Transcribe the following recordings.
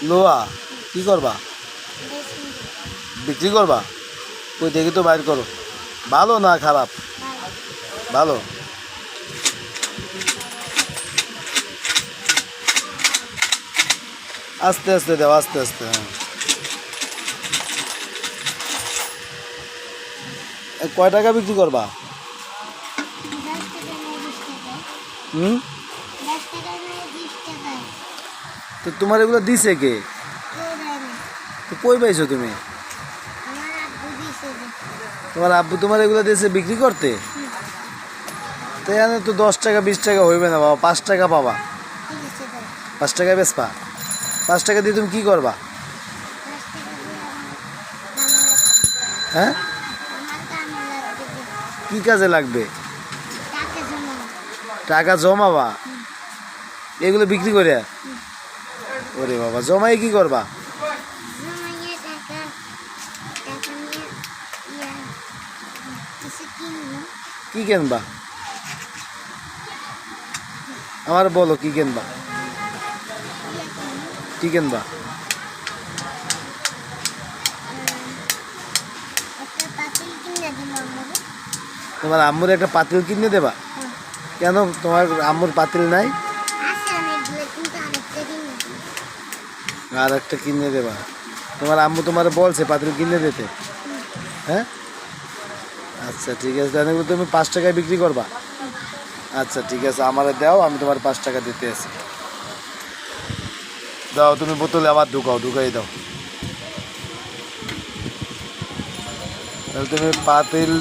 লোহা কি করবা? বিক্রি করবা? কই দেখি তো বাইর করো। ভালো না খারাপ? ভালো। আস্তে আস্তে দাও, আস্তে আস্তে। হ্যাঁ, কয় টাকা বিক্রি করবা? হুম, তো তোমার এগুলো দিছে কে? তো কই পাইছো তুমি? তোমার আব্বু তোমার এগুলো দিয়েছে বিক্রি করতে? তো এখানে তো 10 টাকা 20 টাকা হইবে না বাবা, 5 টাকা পাবা। 5 টাকা বেচবা? 5 টাকা দিয়ে তুমি কি করবা? হ্যাঁ, কি কাজে লাগবে? টাকা জমাবা এগুলো বিক্রি করে? ওরে বাবা, জমাই কি করবা? কি কিনবা? আমার বলো কি কিনবা? কি কিনবা? তোমার আম্মুর একটা পাতিল কিনে দেবা? কেন, তোমার আম্মুর পাতিল নাই? আর একটা কিনে দেবা? তোমার আম্মু তোমার বলছে পাতিল কিনে দিতে? হ্যাঁ, আচ্ছা ঠিক আছে, তাহলে তুমি 5 টাকায় বিক্রি করবা? আচ্ছা ঠিক আছে, আমারে দাও, আমি তোমার 5 টাকা দিতে আছি। দাও, তুমি বোতলে আবার ঢুকাই দাও। তাহলে তুমি পাতিল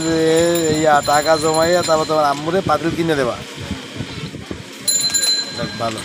টাকা জমাইয়া তারপর তোমার আম্মুরে পাতিল কিনে দেবা। দেখ ভালো।